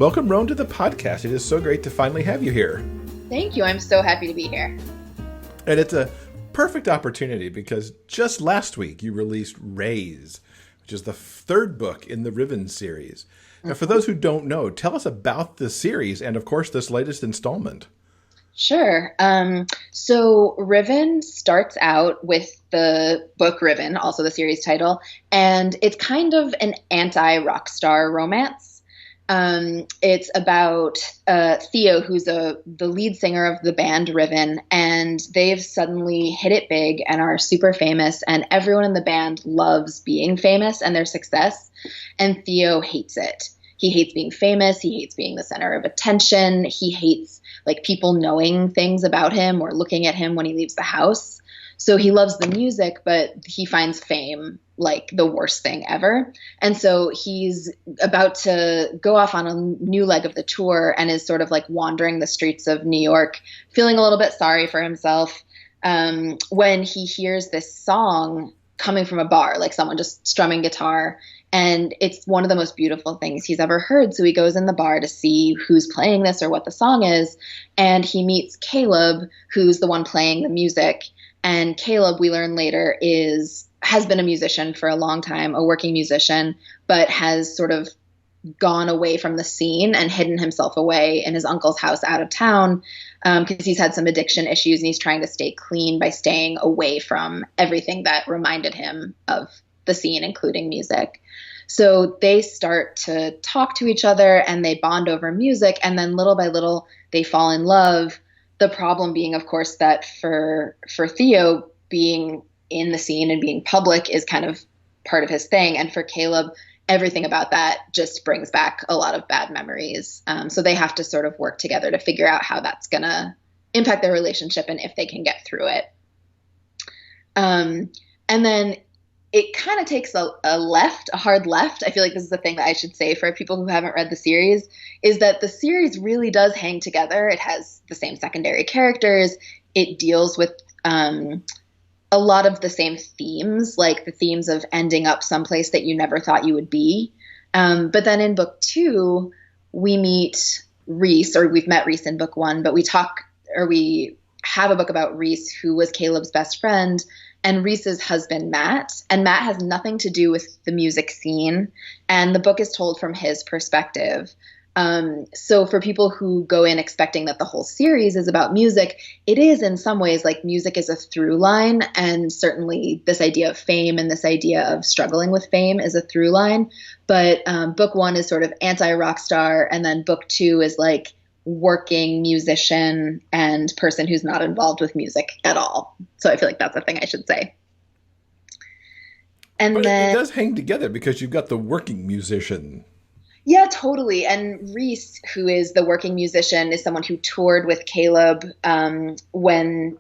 Welcome, Roan, to the podcast. It is so great to finally have you here. Thank you. I'm so happy to be here. And it's a perfect opportunity because just last week you released Raze, which is the third book in the Riven series. Now, for those who don't know, tell us about the series and, of course, this latest installment. Sure. So Riven starts out with the book Riven, also the series title, and it's kind of an anti-rockstar romance. It's about Theo, who's the lead singer of the band Riven, and they've suddenly hit it big and are super famous, and everyone in the band loves being famous and their success, and Theo hates it. He hates being famous. He hates being the center of attention. He hates people knowing things about him or looking at him when he leaves the house. So he loves the music, but he finds fame like the worst thing ever. And so he's about to go off on a new leg of the tour and is sort of wandering the streets of New York, feeling a little bit sorry for himself, when he hears this song coming from a bar, like someone just strumming guitar. And it's one of the most beautiful things he's ever heard. So he goes in the bar to see who's playing this or what the song is. And he meets Caleb, who's the one playing the music. And Caleb, we learn later, has been a musician for a long time, a working musician, but has sort of gone away from the scene and hidden himself away in his uncle's house out of town because he's had some addiction issues and he's trying to stay clean by staying away from everything that reminded him of the scene, including music. So they start to talk to each other and they bond over music, and then little by little they fall in love. The problem being, of course, that for Theo, being in the scene and being public is kind of part of his thing. And for Caleb, everything about that just brings back a lot of bad memories. So they have to sort of work together to figure out how that's going to impact their relationship and if they can get through it. And then it kind of takes a hard left. I feel like this is the thing that I should say for people who haven't read the series, is that the series really does hang together. It has the same secondary characters. It deals with a lot of the same themes, like the themes of ending up someplace that you never thought you would be. But then in book 2, we meet Reese, or we've met Reese in book 1, but we have a book about Reese, who was Caleb's best friend, and Reese's husband, Matt. And Matt has nothing to do with the music scene, and the book is told from his perspective. So for people who go in expecting that the whole series is about music, it is in some ways like music is a through line, and certainly this idea of fame and this idea of struggling with fame is a through line. But book 1 is sort of anti-rock star, and then book 2 is like working musician and person who's not involved with music at all. So I feel like that's a thing I should say. And but then it does hang together because you've got the working musician. Yeah, totally. And Reese, who is the working musician, is someone who toured with Caleb when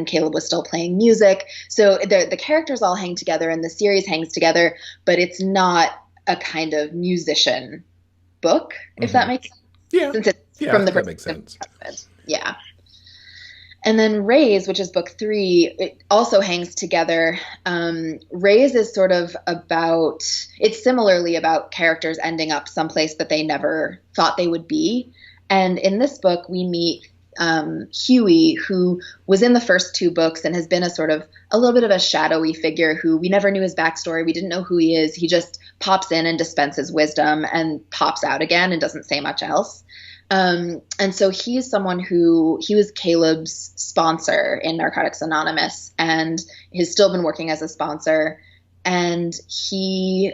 Caleb was still playing music. So the characters all hang together and the series hangs together, but it's not a kind of musician book, if that makes sense. Yeah. Since it's from the perspective of husband. Yeah. And then Raze, which is book 3, it also hangs together. Raze is sort of it's similarly about characters ending up someplace that they never thought they would be. And in this book, we meet Huey, who was in the first 2 books and has been a little bit of a shadowy figure who we never knew his backstory. We didn't know who he is. He just pops in and dispenses wisdom and pops out again and doesn't say much else. And so he's someone he was Caleb's sponsor in Narcotics Anonymous and has still been working as a sponsor. And he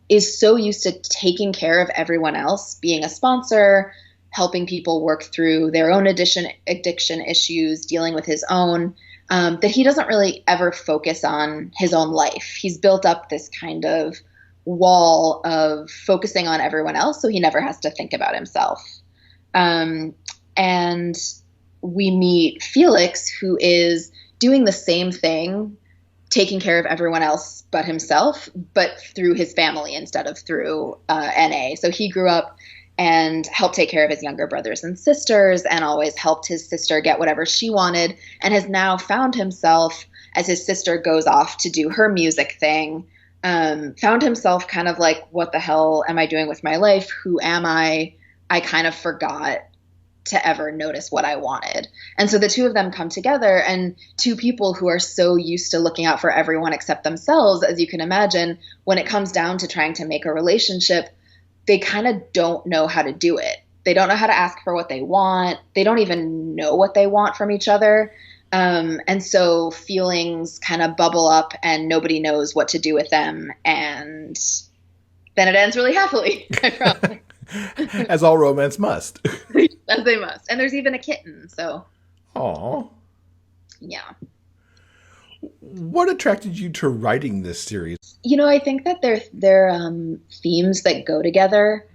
is so used to taking care of everyone else, being a sponsor, helping people work through their own addiction issues, dealing with his own, that he doesn't really ever focus on his own life. He's built up this kind of wall of focusing on everyone else, so he never has to think about himself. And we meet Felix, who is doing the same thing, taking care of everyone else but himself, but through his family instead of through NA. So he grew up and helped take care of his younger brothers and sisters and always helped his sister get whatever she wanted, and has now found himself, as his sister goes off to do her music thing, found himself kind of like, what the hell am I doing with my life? Who am I? I kind of forgot to ever notice what I wanted. And so the two of them come together, and two people who are so used to looking out for everyone except themselves, as you can imagine, when it comes down to trying to make a relationship, they kind of don't know how to do it. They don't know how to ask for what they want. They don't even know what they want from each other. And so feelings kind of bubble up and nobody knows what to do with them. And then it ends really happily, I promise. As all romance must. As they must. And there's even a kitten. So, Aw. yeah. What attracted you to writing this series? You know, I think that they're themes that go together.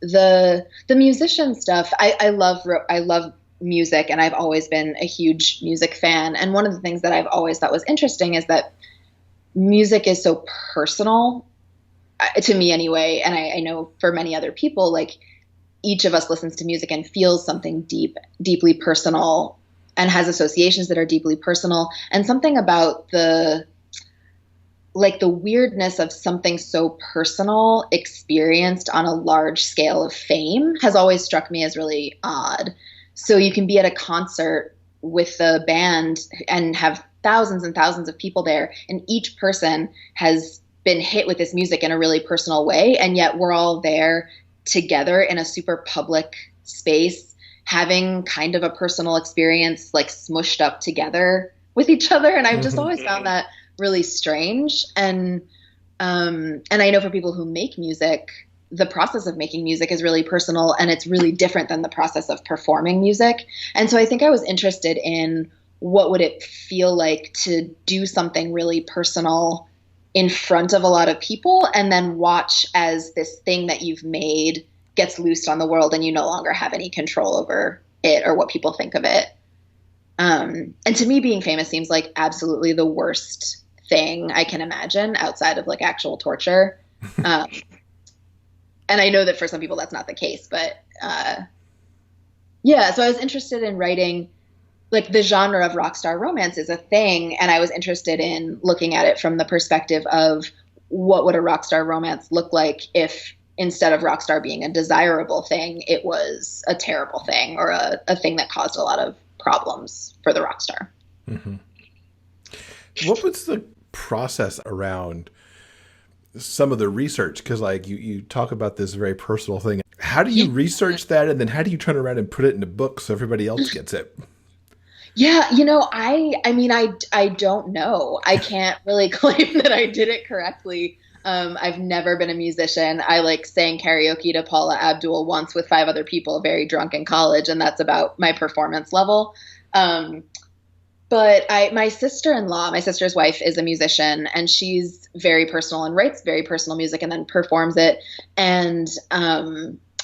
The musician stuff, I love music, and I've always been a huge music fan. And one of the things that I've always thought was interesting is that music is so personal, to me anyway, and I know for many other people, like each of us listens to music and feels something deeply personal and has associations that are deeply personal. And something about the weirdness of something so personal experienced on a large scale of fame has always struck me as really odd. So you can be at a concert with a band and have thousands and thousands of people there, and each person has been hit with this music in a really personal way, and yet we're all there together in a super public space, having kind of a personal experience, like smushed up together with each other. And I've just always found that really strange. And I know for people who make music, the process of making music is really personal, and it's really different than the process of performing music. And so I think I was interested in what would it feel like to do something really personal in front of a lot of people, and then watch as this thing that you've made gets loosed on the world and you no longer have any control over it or what people think of it. And to me, being famous seems like absolutely the worst thing I can imagine outside of like actual torture. And I know that for some people that's not the case, but yeah, so I was interested in writing, like the genre of rockstar romance is a thing, and I was interested in looking at it from the perspective of what would a rockstar romance look like if instead of rockstar being a desirable thing, it was a terrible thing or a thing that caused a lot of problems for the rockstar. Mm-hmm. What was the process around some of the research? Because like you talk about this very personal thing. How do you research that, and then how do you turn around and put it in a book so everybody else gets it? Yeah, you know, I mean, I don't know. I can't really claim that I did it correctly. I've never been a musician. I like sang karaoke to Paula Abdul once with 5 other people, very drunk in college, and that's about my performance level. But my sister-in-law, my sister's wife, is a musician, and she's very personal and writes very personal music and then performs it. And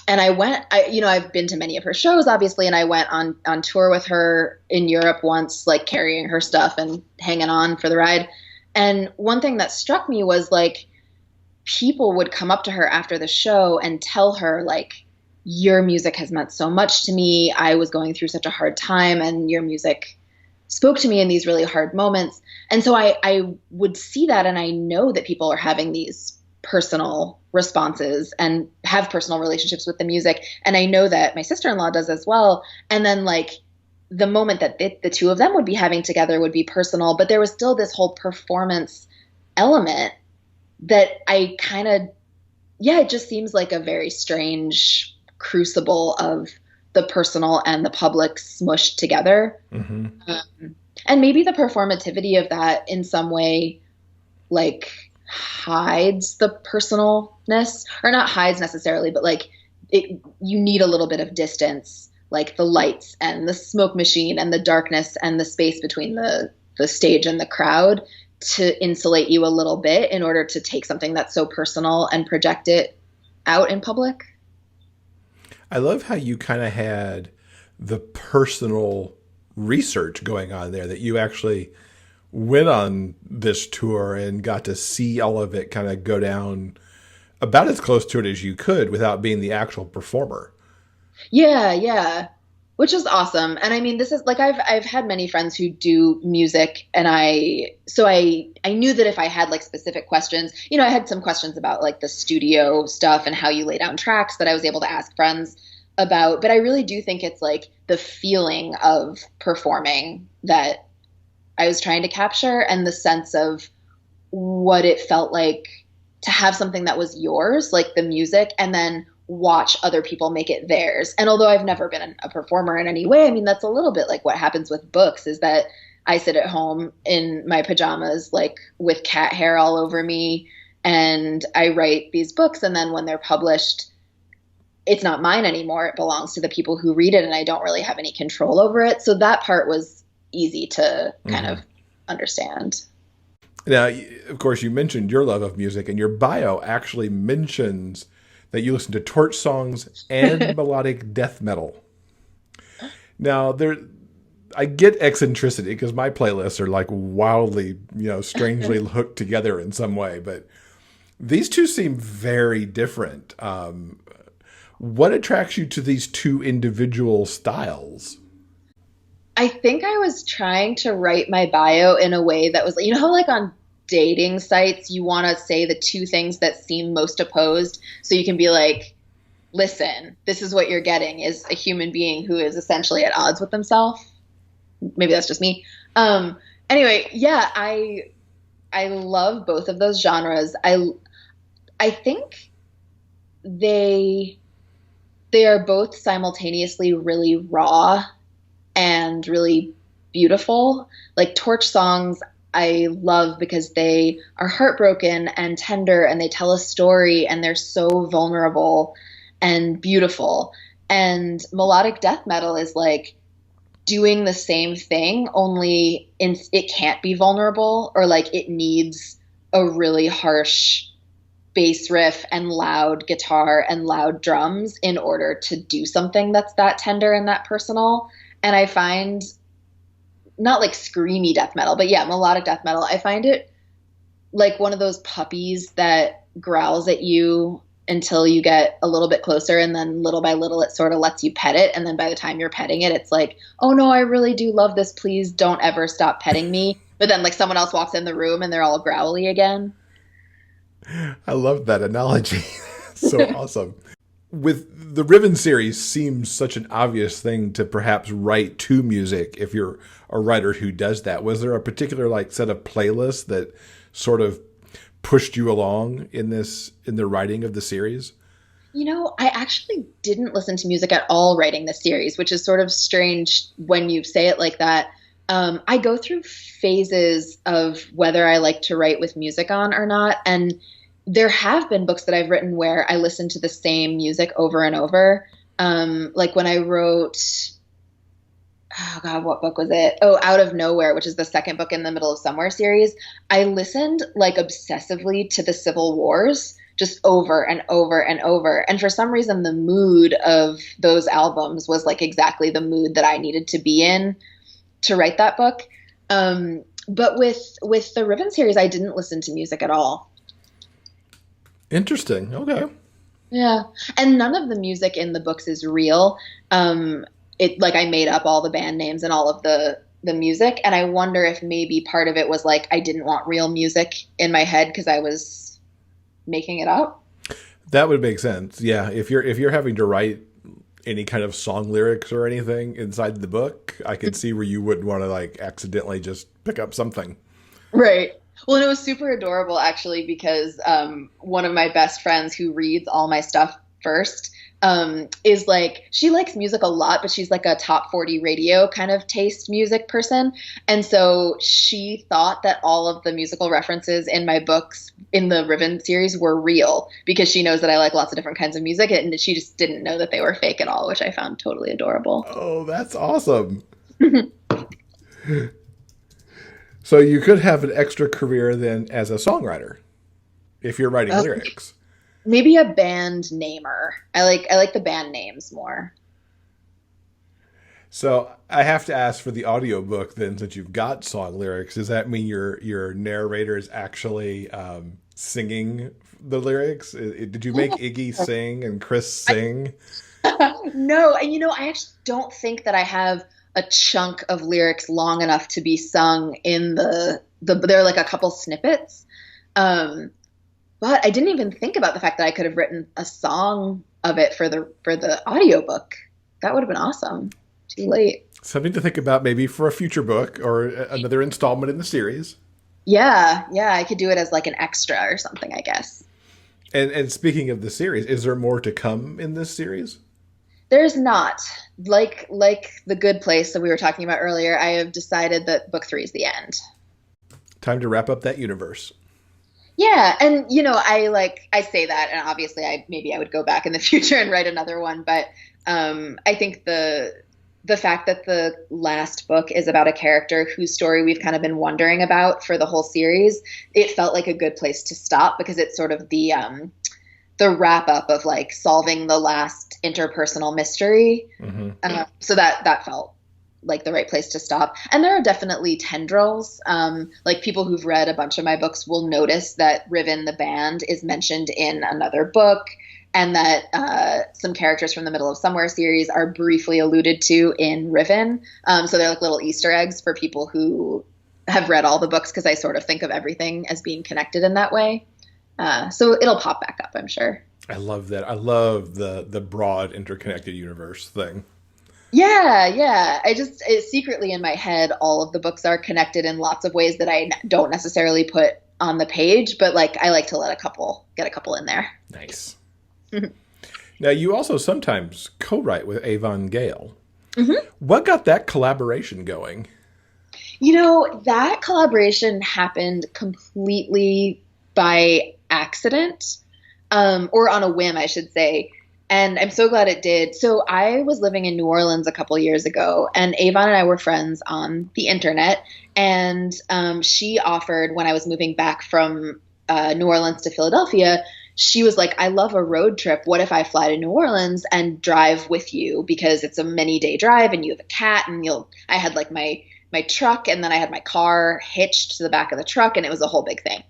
I've been to many of her shows, obviously, and I went on tour with her in Europe once, like carrying her stuff and hanging on for the ride. And one thing that struck me was like people would come up to her after the show and tell her like, your music has meant so much to me. I was going through such a hard time, and your music spoke to me in these really hard moments. And so I would see that, and I know that people are having these personal responses and have personal relationships with the music. And I know that my sister-in-law does as well. And then like the moment that the two of them would be having together would be personal, but there was still this whole performance element that I kind of, it just seems like a very strange crucible of the personal and the public smushed together. Mm-hmm. And maybe the performativity of that in some way, like, hides the personalness, or not hides necessarily, but like you need a little bit of distance, like the lights and the smoke machine and the darkness and the space between the stage and the crowd to insulate you a little bit in order to take something that's so personal and project it out in public. I love how you kind of had the personal research going on there, that you actually went on this tour and got to see all of it kind of go down about as close to it as you could without being the actual performer. Yeah. which is awesome. And I mean, this is like I've had many friends who do music, and I knew that if I had like specific questions, I had some questions about like the studio stuff and how you lay down tracks that I was able to ask friends about. But I really do think it's like the feeling of performing that I was trying to capture, and the sense of what it felt like to have something that was yours, like the music, and then watch other people make it theirs. And although I've never been a performer in any way, I mean, that's a little bit like what happens with books, is that I sit at home in my pajamas, like with cat hair all over me, and I write these books. And then when they're published, it's not mine anymore. It belongs to the people who read it, and I don't really have any control over it. So that part was easy to kind of understand. Now, of course, you mentioned your love of music, and your bio actually mentions that you listen to torch songs and melodic death metal. Now, I get eccentricity because my playlists are like wildly, strangely hooked together in some way, but these two seem very different. What attracts you to these two individual styles? I think I was trying to write my bio in a way that was, how like on dating sites, you want to say the two things that seem most opposed. So you can be like, listen, this is what you're getting is a human being who is essentially at odds with themselves. Maybe that's just me. Anyway, yeah, I love both of those genres. I think they are both simultaneously really raw and really beautiful. Like torch songs, I love because they are heartbroken and tender, and they tell a story, and they're so vulnerable and beautiful. And melodic death metal is like doing the same thing, only it can't be vulnerable, or like it needs a really harsh bass riff and loud guitar and loud drums in order to do something that's that tender and that personal. And I find, not like screamy death metal, but yeah, melodic death metal, I find it like one of those puppies that growls at you until you get a little bit closer, and then little by little it sort of lets you pet it, and then by the time you're petting it, it's like, oh no, I really do love this, please don't ever stop petting me. But then like someone else walks in the room and they're all growly again. I love that analogy. So awesome. With the Riven series seems such an obvious thing to perhaps write to music if you're a writer who does that. Was there a particular like set of playlists that sort of pushed you along in the writing of the series? I actually didn't listen to music at all writing the series, which is sort of strange when you say it like that. I go through phases of whether I like to write with music on or not. And there have been books that I've written where I listen to the same music over and over. Like when I wrote, oh God, what book was it? Oh, Out of Nowhere, which is the second book in the Middle of Somewhere series. I listened like obsessively to the Civil Wars, just over and over and over. And for some reason, the mood of those albums was like exactly the mood that I needed to be in to write that book. But with the Riven series, I didn't listen to music at all. Interesting. Okay. Yeah. And none of the music in the books is real. I made up all the band names and all of the music. And I wonder if maybe part of it was like, I didn't want real music in my head because I was making it up. That would make sense. Yeah. If you're having to write any kind of song lyrics or anything inside the book, I could see where you wouldn't want to like accidentally just pick up something. Right. Well, and it was super adorable actually, because one of my best friends who reads all my stuff first is like, she likes music a lot, but she's like a top 40 radio kind of taste music person. And so she thought that all of the musical references in my books in the Riven series were real, because she knows that I like lots of different kinds of music, and she just didn't know that they were fake at all, which I found totally adorable. Oh, that's awesome. So you could have an extra career then as a songwriter if you're writing lyrics. Maybe a band namer. I like the band names more. So I have to ask for the audiobook then, since you've got song lyrics, does that mean your narrator is actually singing the lyrics? Did you make Iggy sing and Chris sing? No, and I actually don't think that I have a chunk of lyrics long enough to be sung in there are like a couple snippets. Um, but I didn't even think about the fact that I could have written a song of it for the audiobook. That would have been awesome. Too late. Something to think about maybe for a future book or another installment in the series. Yeah, I could do it as like an extra or something, I guess. And speaking of the series, is there more to come in this series? There's not. Like The Good Place that we were talking about earlier, I have decided that book 3 is the end. Time to wrap up that universe. Yeah, and I say that, and obviously maybe I would go back in the future and write another one, but I think the fact that the last book is about a character whose story we've kind of been wondering about for the whole series, it felt like a good place to stop because it's sort of the wrap up of like solving the last interpersonal mystery. Mm-hmm. So that felt like the right place to stop. And there are definitely tendrils. Like people who've read a bunch of my books will notice that Riven the band is mentioned in another book, and that some characters from the Middle of Somewhere series are briefly alluded to in Riven. So they're like little Easter eggs for people who have read all the books, because I sort of think of everything as being connected in that way. So it'll pop back up, I'm sure. I love that. I love the broad interconnected universe thing. Yeah. It's secretly in my head, all of the books are connected in lots of ways that I don't necessarily put on the page, but like I like to get a couple in there. Nice. Now, you also sometimes co-write with Avon Gale. Mm-hmm. What got that collaboration going? That collaboration happened completely by accident, or on a whim, I should say. And I'm so glad it did. So I was living in New Orleans a couple years ago, and Avon and I were friends on the internet. And she offered, when I was moving back from New Orleans to Philadelphia, she was like, I love a road trip. What if I fly to New Orleans and drive with you? Because it's a many day drive and you have a cat, and I had like my truck, and then I had my car hitched to the back of the truck, and it was a whole big thing.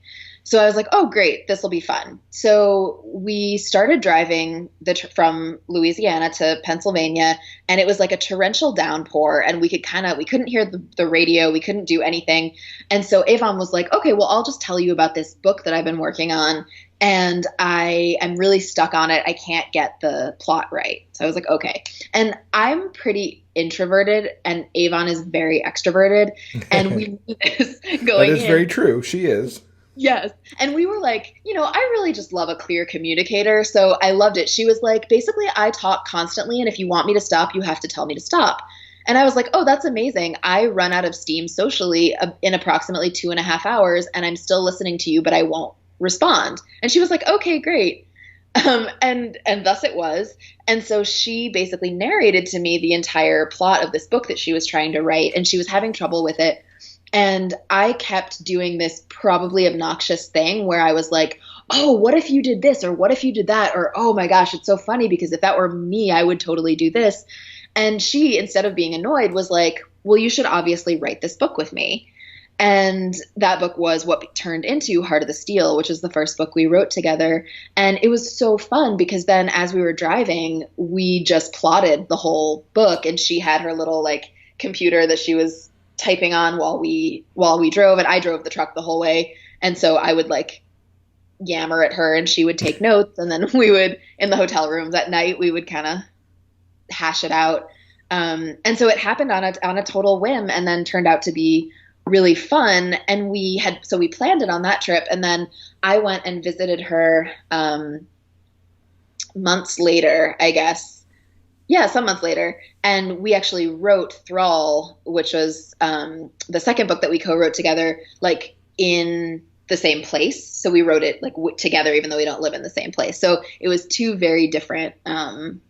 So I was like, oh, great, this will be fun. So we started driving from Louisiana to Pennsylvania, and it was like a torrential downpour, and we couldn't hear the radio. We couldn't do anything. And so Avon was like, okay, well, I'll just tell you about this book that I've been working on, and I am really stuck on it. I can't get the plot right. So I was like, okay. And I'm pretty introverted, and Avon is very extroverted. And we knew this going in. That is very true. She is. Yes. And we were like, I really just love a clear communicator. So I loved it. She was like, basically, I talk constantly, and if you want me to stop, you have to tell me to stop. And I was like, oh, that's amazing. I run out of steam socially in approximately 2.5 hours, and I'm still listening to you, but I won't respond. And she was like, okay, great. And thus it was. And so she basically narrated to me the entire plot of this book that she was trying to write, and she was having trouble with it. And I kept doing this probably obnoxious thing where I was like, oh, what if you did this? Or what if you did that? Or, oh my gosh, it's so funny because if that were me, I would totally do this. And she, instead of being annoyed, was like, well, you should obviously write this book with me. And that book was what turned into Heart of the Steel, which is the first book we wrote together. And it was so fun because then as we were driving, we just plotted the whole book, and she had her little like computer that she was typing on while we drove, and I drove the truck the whole way. And so I would like yammer at her and she would take notes, and then we would, in the hotel rooms at night, we would kind of hash it out. And so it happened on a total whim, and then turned out to be really fun. And we planned it on that trip. And then I went and visited her months later, I guess. Yeah, some months later. And we actually wrote Thrall, which was the second book that we co-wrote together, like in the same place. So we wrote it like together, even though we don't live in the same place. So it was two very different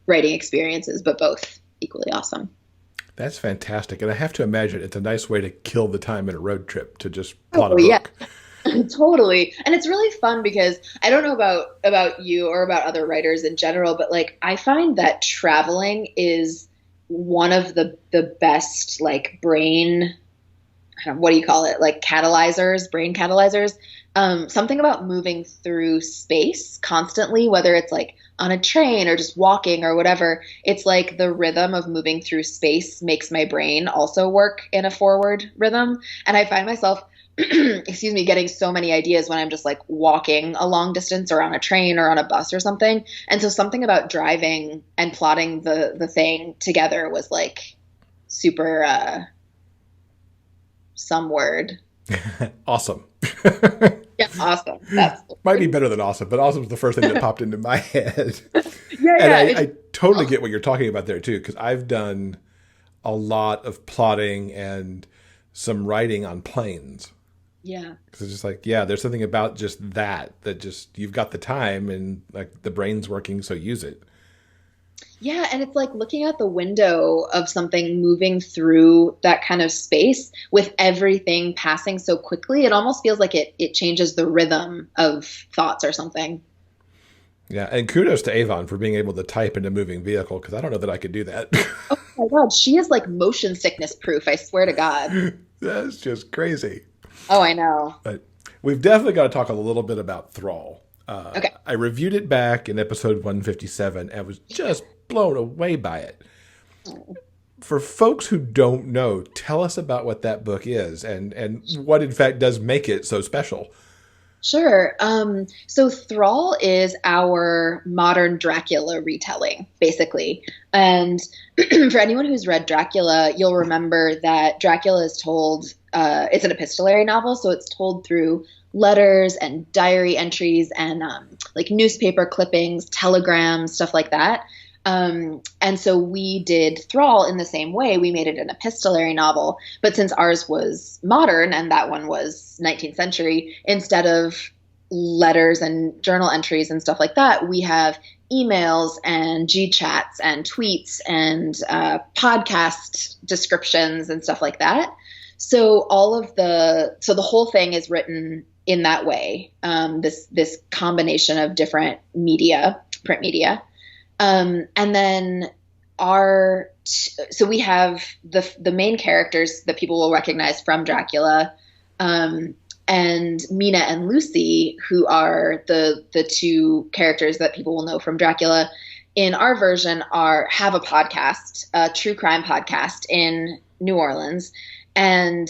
writing experiences, but both equally awesome. That's fantastic. And I have to imagine it's a nice way to kill the time in a road trip, to just plot a book. Yeah. Totally. And it's really fun because I don't know about you or about other writers in general, but like I find that traveling is one of the best like brain, what do you call it? Like brain catalyzers. something about moving through space constantly, whether it's like on a train or just walking or whatever. It's like the rhythm of moving through space makes my brain also work in a forward rhythm. And I find myself, excuse me, getting so many ideas when I'm just like walking a long distance or on a train or on a bus or something. And so something about driving and plotting the thing together was like super, some word. Awesome. Yeah, awesome. That's Might be better than awesome, but awesome was the first thing that popped into my head. yeah, And yeah. I totally get what you're talking about there too, because I've done a lot of plotting and some writing on planes. Yeah. Because it's just like, yeah, there's something about just that just you've got the time and like the brain's working, so use it. Yeah, and it's like looking out the window of something moving through that kind of space with everything passing so quickly. It almost feels like it changes the rhythm of thoughts or something. Yeah, and kudos to Avon for being able to type in a moving vehicle, because I don't know that I could do that. Oh my God, she is like motion sickness proof, I swear to God. That's just crazy. Oh, I know. But we've definitely got to talk a little bit about Thrall. Okay. I reviewed it back in episode 157 and was just blown away by it. For folks who don't know, tell us about what that book is and what in fact does make it so special. Sure. So Thrall is our modern Dracula retelling, basically. And for anyone who's read Dracula, you'll remember that Dracula is told, it's an epistolary novel, so it's told through letters and diary entries and like newspaper clippings, telegrams, stuff like that. And so we did Thrall in the same way. We made it an epistolary novel, but since ours was modern and that one was 19th century, instead of letters and journal entries and stuff like that, we have emails and G chats and tweets and podcast descriptions and stuff like that. So the whole thing is written in that way. This combination of different media, print media. And then so we have the main characters that people will recognize from Dracula, and Mina and Lucy, who are the two characters that people will know from Dracula. In our version, have a podcast, a true crime podcast in New Orleans, and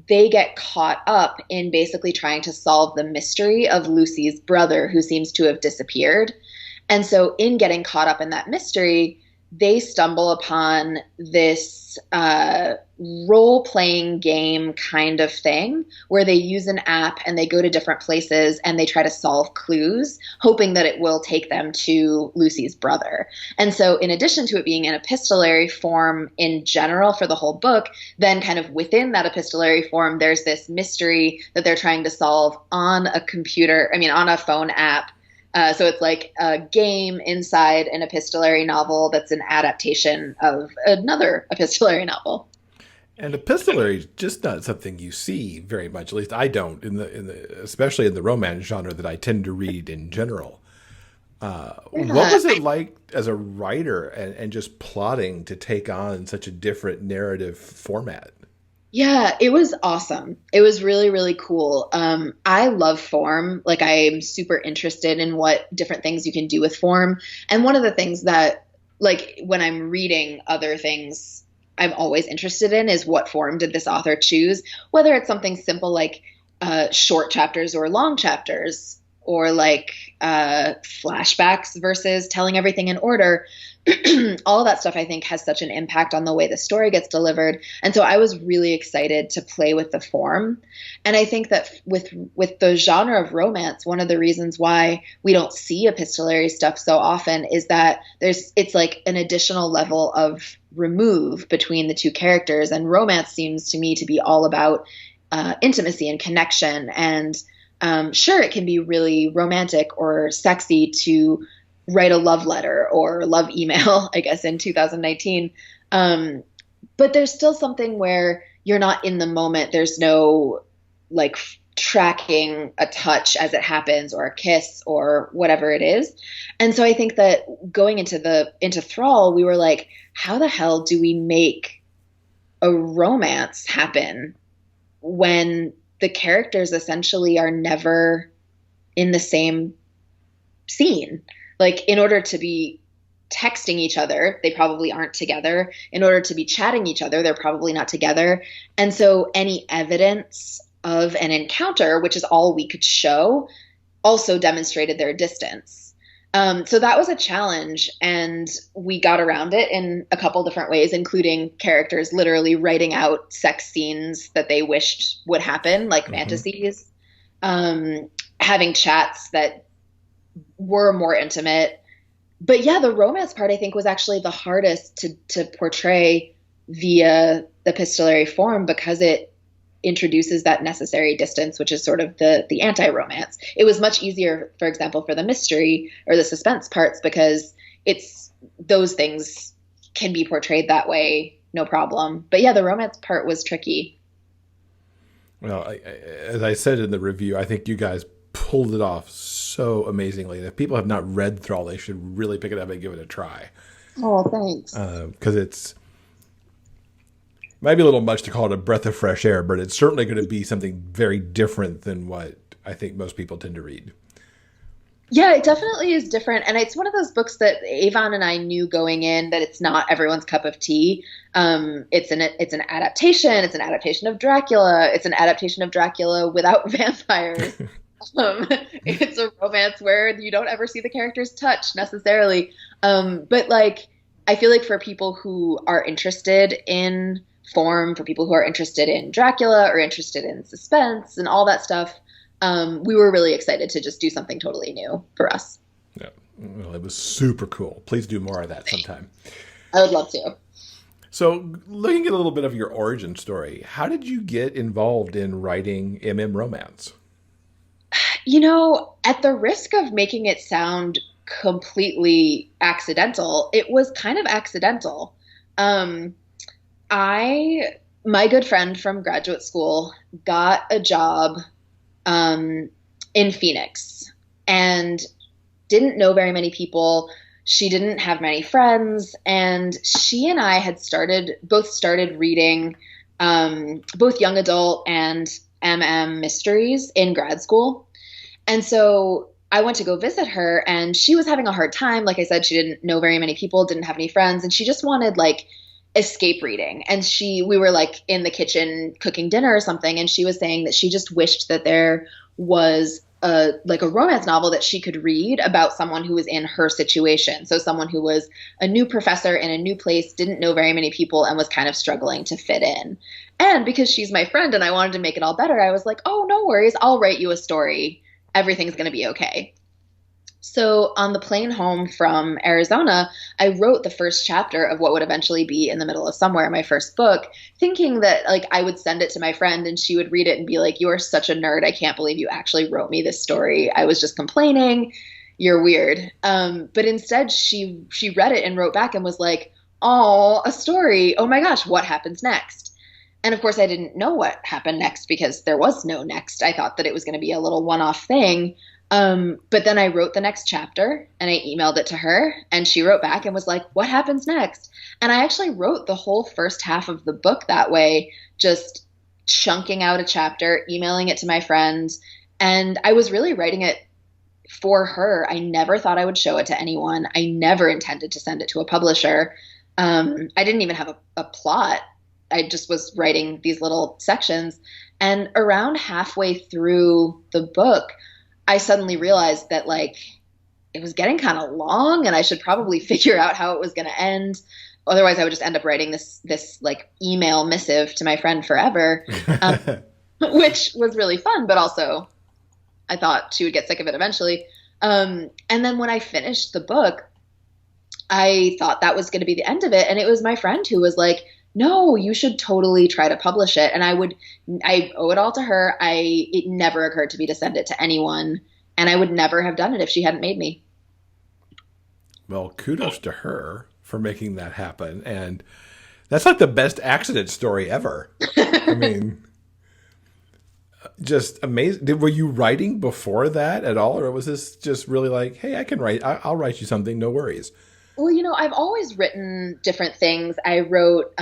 they get caught up in basically trying to solve the mystery of Lucy's brother, who seems to have disappeared. And so in getting caught up in that mystery, they stumble upon this role-playing game kind of thing where they use an app and they go to different places and they try to solve clues, hoping that it will take them to Lucy's brother. And so in addition to it being an epistolary form in general for the whole book, then kind of within that epistolary form, there's this mystery that they're trying to solve on a phone app. So it's like a game inside an epistolary novel that's an adaptation of another epistolary novel. And epistolary is just not something you see very much. At least I don't, especially in the romance genre that I tend to read in general. What was it like as a writer and just plotting to take on such a different narrative format? Yeah, it was awesome. It was really, really cool. I love form. Like, I'm super interested in what different things you can do with form. And one of the things that, like, when I'm reading other things I'm always interested in is what form did this author choose, whether it's something simple like short chapters or long chapters, or like flashbacks versus telling everything in order. All of that stuff, I think, has such an impact on the way the story gets delivered. And so I was really excited to play with the form. And I think that with the genre of romance, one of the reasons why we don't see epistolary stuff so often is that it's like an additional level of remove between the two characters. And romance seems to me to be all about intimacy and connection. And sure, it can be really romantic or sexy to write a love letter or love email, I guess, in 2019. But there's still something where you're not in the moment. There's no like tracking a touch as it happens or a kiss or whatever it is. And so I think that going into Thrall, we were like, how the hell do we make a romance happen when the characters essentially are never in the same scene. Like, in order to be texting each other, they probably aren't together. In order to be chatting each other, they're probably not together. And so any evidence of an encounter, which is all we could show, also demonstrated their distance. So that was a challenge, and we got around it in a couple different ways, including characters literally writing out sex scenes that they wished would happen, like fantasies, having chats that were more intimate. But yeah, the romance part, I think, was actually the hardest to portray via the epistolary form, because it introduces that necessary distance, which is sort of the anti-romance. It was much easier, for example, for the mystery or the suspense parts, because it's those things can be portrayed that way, no problem. But yeah, the romance part was tricky. Well, as I said in the review, I think you guys pulled it off so amazingly. If people have not read Thrall, they should really pick it up and give it a try. Oh, thanks. Because it's might be a little much to call it a breath of fresh air, but it's certainly going to be something very different than what I think most people tend to read. Yeah, it definitely is different. And it's one of those books that Avon and I knew going in that it's not everyone's cup of tea. It's an adaptation. It's an adaptation of Dracula. It's an adaptation of Dracula without vampires. It's a romance where you don't ever see the characters touch necessarily. But like, I feel like for people who are interested in form, for people who are interested in Dracula or interested in suspense and all that stuff, we were really excited to just do something totally new for us. Yeah, well, it was super cool. Please do more of that sometime. I would love to. So, looking at a little bit of your origin story, how did you get involved in writing romance? You know, at the risk of making it sound completely accidental, it was kind of accidental. My good friend from graduate school got a job in Phoenix and didn't know very many people. She didn't have many friends, and she and I had both started reading both young adult and mysteries in grad school. And so I went to go visit her, and she was having a hard time. Like I said, she didn't know very many people, didn't have any friends, and she just wanted like escape reading. And we were like in the kitchen cooking dinner or something, and she was saying that she just wished that there was a romance novel that she could read about someone who was in her situation. So someone who was a new professor in a new place, didn't know very many people, and was kind of struggling to fit in. And because she's my friend and I wanted to make it all better, I was like, oh, no worries, I'll write you a story. Everything's going to be okay. So on the plane home from Arizona, I wrote the first chapter of what would eventually be In the Middle of Somewhere, my first book, thinking that like I would send it to my friend and she would read it and be like, you are such a nerd. I can't believe you actually wrote me this story. I was just complaining. You're weird. But instead she read it and wrote back and was like, oh, a story. Oh my gosh, what happens next? And of course I didn't know what happened next because there was no next. I thought that it was going to be a little one-off thing. But then I wrote the next chapter and I emailed it to her, and she wrote back and was like, what happens next? And I actually wrote the whole first half of the book that way, just chunking out a chapter, emailing it to my friends. And I was really writing it for her. I never thought I would show it to anyone. I never intended to send it to a publisher. I didn't even have a plot. I just was writing these little sections. And around halfway through the book, I suddenly realized that like it was getting kind of long and I should probably figure out how it was going to end. Otherwise I would just end up writing this like email missive to my friend forever, which was really fun. But also I thought she would get sick of it eventually. And then when I finished the book, I thought that was going to be the end of it. And it was my friend who was like, no, you should totally try to publish it. And I owe it all to her. It never occurred to me to send it to anyone. And I would never have done it if she hadn't made me. Well, kudos to her for making that happen. And that's like the best accident story ever. I mean, just amazing. Were you writing before that at all? Or was this just really like, hey, I can write, I'll write you something, no worries. Well, you know, I've always written different things. I wrote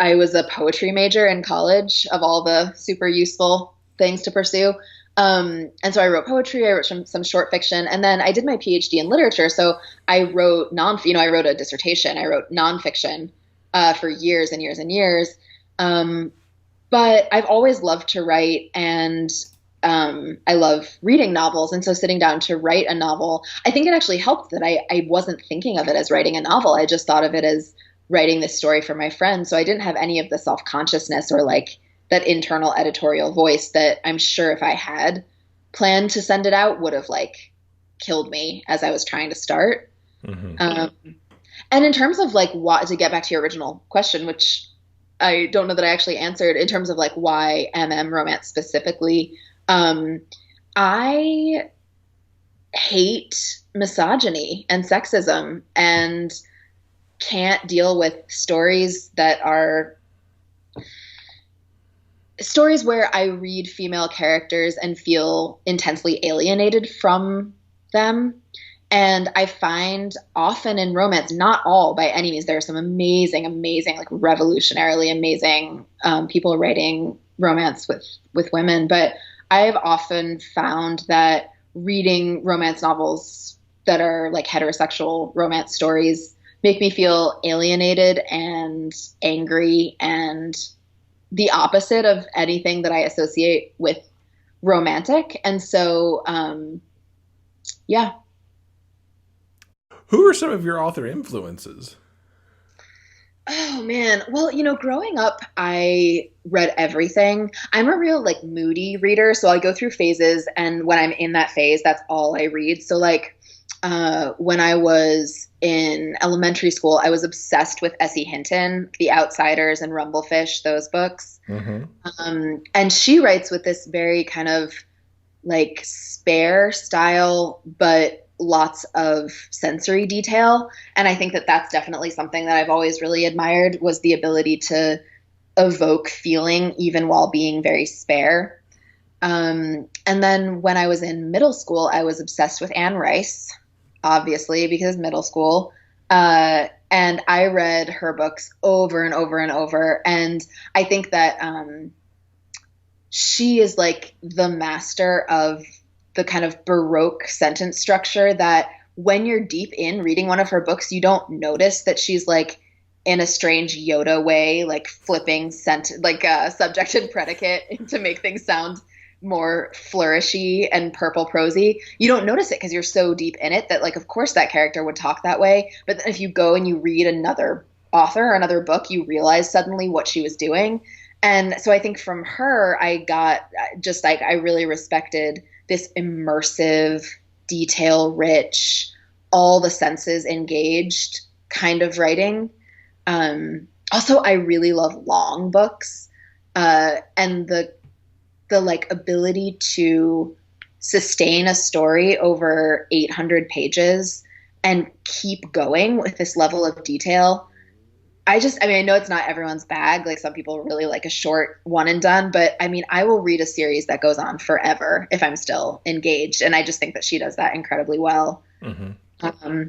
I was a poetry major in college, of all the super useful things to pursue. And so I wrote poetry, I wrote some short fiction, and then I did my PhD in literature. So I wrote I wrote a dissertation. I wrote nonfiction for years and years and years. But I've always loved to write, and I love reading novels. And so sitting down to write a novel, I think it actually helped that I wasn't thinking of it as writing a novel. I just thought of it as writing this story for my friends. So I didn't have any of the self-consciousness or like that internal editorial voice that I'm sure if I had planned to send it out would have like killed me as I was trying to start. Mm-hmm. And in terms of like what, to get back to your original question, which I don't know that I actually answered, in terms of like why romance specifically, I hate misogyny and sexism and can't deal with stories that are stories where I read female characters and feel intensely alienated from them. And I find often in romance, not all by any means, there are some amazing, like revolutionarily amazing people writing romance with women. But I've often found that reading romance novels that are like heterosexual romance stories make me feel alienated and angry and the opposite of anything that I associate with romantic. And so, yeah. Who are some of your author influences? Oh man. Well, growing up, I read everything. I'm a real like moody reader, so I go through phases, and when I'm in that phase, that's all I read. So like when I was in elementary school, I was obsessed with S.E. Hinton, The Outsiders and Rumblefish, those books. Mm-hmm. And she writes with this very kind of like spare style, but lots of sensory detail. And I think that that's definitely something that I've always really admired, was the ability to evoke feeling even while being very spare. And then when I was in middle school, I was obsessed with Anne Rice, obviously, because middle school. And I read her books over and over and over. And I think that she is like the master of the kind of Baroque sentence structure that when you're deep in reading one of her books, you don't notice that she's like in a strange Yoda way, like flipping subject and predicate to make things sound more flourishy and purple prosy. You don't notice it because you're so deep in it that like, of course that character would talk that way. But then if you go and you read another author or another book, you realize suddenly what she was doing. And so I think from her, I got just like, I really respected this immersive, detail rich, all the senses engaged kind of writing. Also, I really love long books, and the like ability to sustain a story over 800 pages and keep going with this level of detail. I know it's not everyone's bag. Like some people really like a short one and done, but I mean, I will read a series that goes on forever if I'm still engaged. And I just think that she does that incredibly well. Mm-hmm.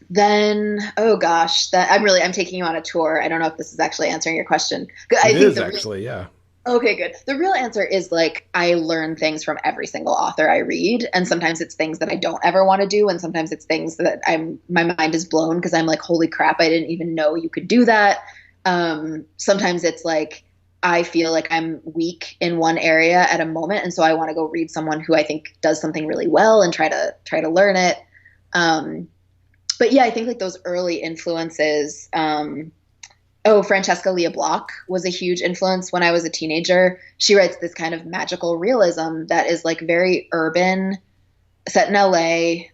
Then, oh gosh, I'm taking you on a tour. I don't know if this is actually answering your question. It is actually, yeah. Okay, good. The real answer is like I learn things from every single author I read, and sometimes it's things that I don't ever want to do, and sometimes it's things that my mind is blown because I'm like, holy crap, I didn't even know you could do that. Sometimes it's like I feel like I'm weak in one area at a moment, and so I want to go read someone who I think does something really well and try to learn it. But yeah, I think like those early influences. Francesca Lia Block was a huge influence when I was a teenager. She writes this kind of magical realism that is like very urban, set in LA,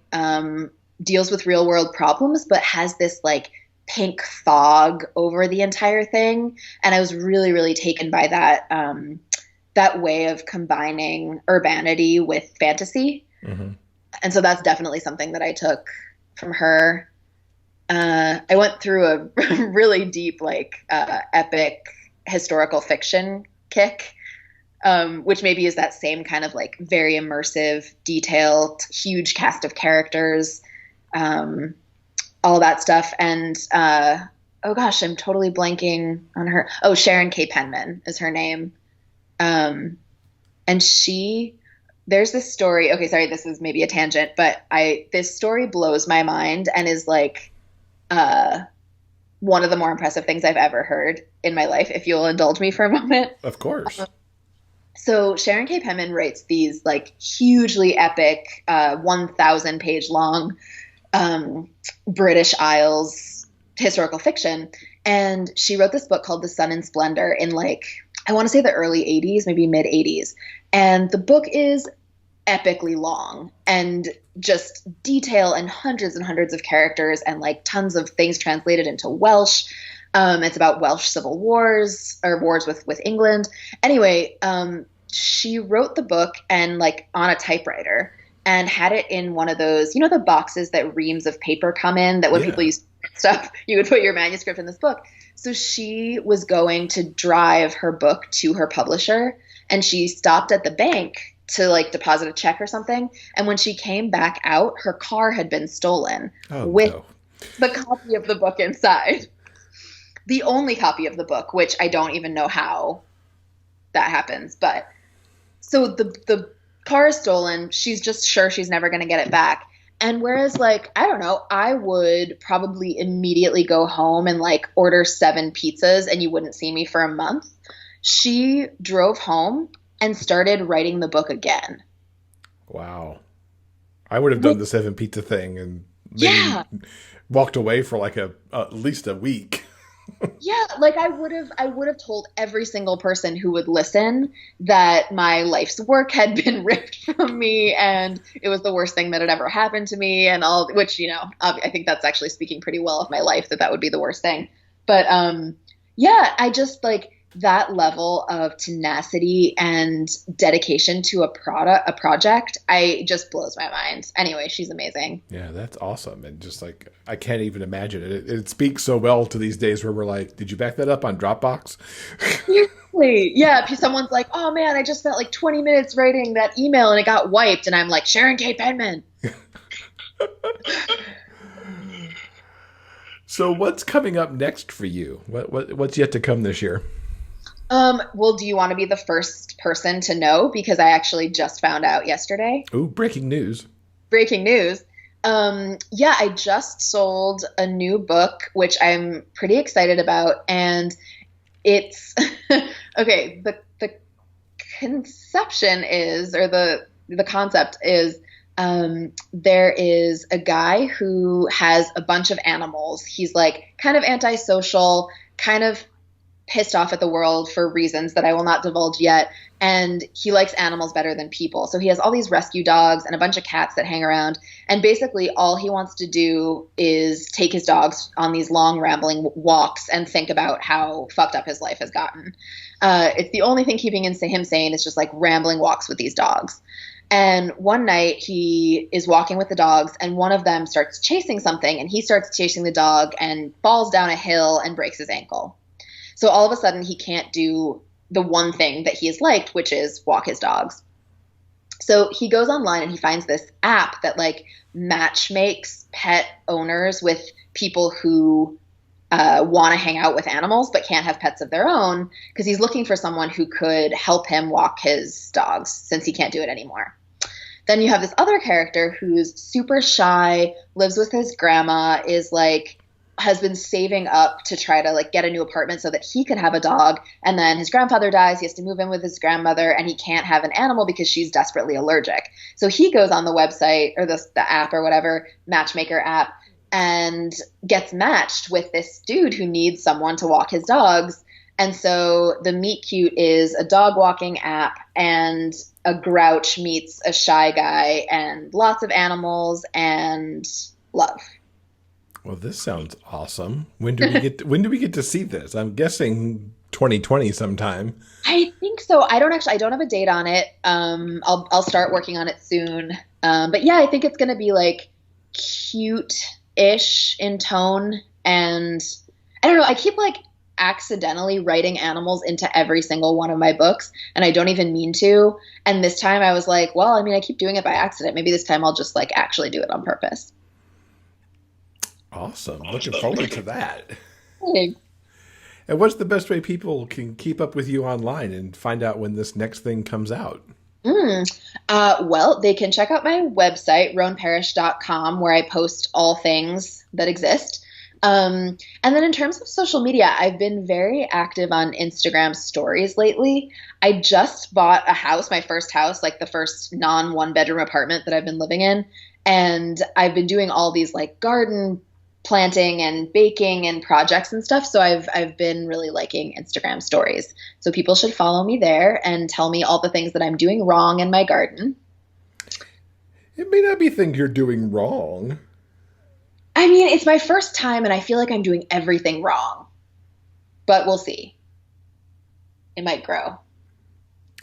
deals with real world problems, but has this like pink fog over the entire thing. And I was really, really taken by that way of combining urbanity with fantasy. Mm-hmm. And so that's definitely something that I took from her. I went through a really deep, like, epic historical fiction kick, which maybe is that same kind of like very immersive, detailed, huge cast of characters, all that stuff. And oh gosh, I'm totally blanking on her. Oh, Sharon K. Penman is her name. Um, and there's this story. Okay, sorry, this is maybe a tangent, but this story blows my mind and is like, uh, one of the more impressive things I've ever heard in my life, if you'll indulge me for a moment. Of course. So Sharon K. Penman writes these like hugely epic, 1,000 page long British Isles historical fiction. And she wrote this book called The Sun and Splendor in like, I want to say the early 80s, maybe mid 80s. And the book is epically long and just detail and hundreds of characters and like tons of things translated into Welsh. It's about Welsh civil wars or wars with England. Anyway, she wrote the book and like on a typewriter and had it in one of those, you know, the boxes that reams of paper come in that when people use stuff, you would put your manuscript in this book. So she was going to drive her book to her publisher and she stopped at the bank to like deposit a check or something. And when she came back out, her car had been stolen with the copy of the book inside. The only copy of the book, which I don't even know how that happens. But so the car is stolen. She's just sure she's never going to get it back. And whereas like, I don't know, I would probably immediately go home and like order 7 pizzas and you wouldn't see me for a month. She drove home and started writing the book again. Wow. I would have done the 7 pizza thing and maybe walked away for like at least a week. Yeah, like I would have told every single person who would listen that my life's work had been ripped from me and it was the worst thing that had ever happened to me and all, which, you know, I think that's actually speaking pretty well of my life that would be the worst thing. But yeah, I just like that level of tenacity and dedication to a project, I just blows my mind. Anyway, she's amazing. Yeah, that's awesome. And just like, I can't even imagine it. It speaks so well to these days where we're like, did you back that up on Dropbox? Seriously. Yeah. Someone's like, oh man, I just spent like 20 minutes writing that email and it got wiped. And I'm like, Sharon K. Penman. So what's coming up next for you? What's yet to come this year? Well, do you want to be the first person to know? Because I actually just found out yesterday. Ooh, breaking news. Breaking news. Yeah, I just sold a new book, which I'm pretty excited about. And it's, okay, the conception is, or the concept is, there is a guy who has a bunch of animals. He's like kind of antisocial, kind of pissed off at the world for reasons that I will not divulge yet. And he likes animals better than people. So he has all these rescue dogs and a bunch of cats that hang around. And basically all he wants to do is take his dogs on these long rambling walks and think about how fucked up his life has gotten. It's the only thing keeping him sane is just like rambling walks with these dogs. And one night he is walking with the dogs and one of them starts chasing something and he starts chasing the dog and falls down a hill and breaks his ankle. So all of a sudden he can't do the one thing that he has liked, which is walk his dogs. So he goes online and he finds this app that like match makes pet owners with people who want to hang out with animals but can't have pets of their own because he's looking for someone who could help him walk his dogs since he can't do it anymore. Then you have this other character who's super shy, lives with his grandma, is like has been saving up to try to like get a new apartment so that he could have a dog. And then his grandfather dies. He has to move in with his grandmother and he can't have an animal because she's desperately allergic. So he goes on the website or the app or whatever, matchmaker app, and gets matched with this dude who needs someone to walk his dogs. And so the meet cute is a dog walking app and a grouch meets a shy guy and lots of animals and love. Well, this sounds awesome. When do we get to see this? I'm guessing 2020 sometime. I think so. I don't have a date on it. I'll start working on it soon. But yeah, I think it's going to be like cute-ish in tone. And I don't know, I keep like accidentally writing animals into every single one of my books and I don't even mean to. And this time I was like, well, I mean, I keep doing it by accident. Maybe this time I'll just like actually do it on purpose. Awesome. Looking forward to that. Thanks. And what's the best way people can keep up with you online and find out when this next thing comes out? Well, they can check out my website, roanparrish.com, where I post all things that exist. And then in terms of social media, I've been very active on Instagram stories lately. I just bought a house, my first house, like the first non one bedroom apartment that I've been living in. And I've been doing all these like garden planting and baking and projects and stuff. So I've been really liking Instagram stories. So people should follow me there and tell me all the things that I'm doing wrong in my garden. It may not be things you're doing wrong. I mean, it's my first time and I feel like I'm doing everything wrong. But we'll see. It might grow.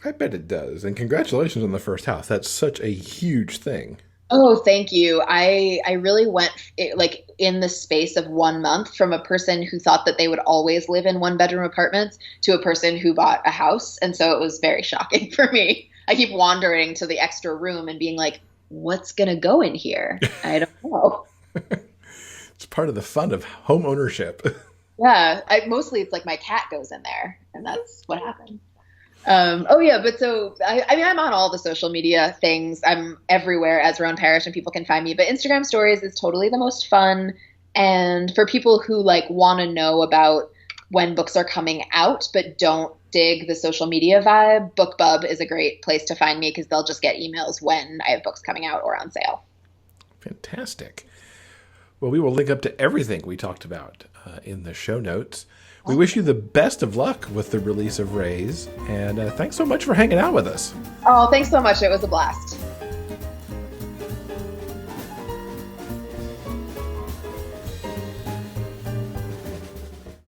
I bet it does. And congratulations on the first house. That's such a huge thing. Oh, thank you. I really went like in the space of 1 month from a person who thought that they would always live in one bedroom apartments to a person who bought a house. And so it was very shocking for me. I keep wandering to the extra room and being like, what's going to go in here? I don't know. It's part of the fun of home ownership. Yeah. Mostly it's like my cat goes in there and that's what happened. Oh yeah, but so I mean I'm on all the social media things. I'm everywhere as Roan Parrish and people can find me. But Instagram stories is totally the most fun. And for people who like want to know about when books are coming out but don't dig the social media vibe, BookBub is a great place to find me because they'll just get emails when I have books coming out or on sale. Fantastic. Well, we will link up to everything we talked about in the show notes. We wish you the best of luck with the release of Raze, and thanks so much for hanging out with us. Oh, thanks so much. It was a blast.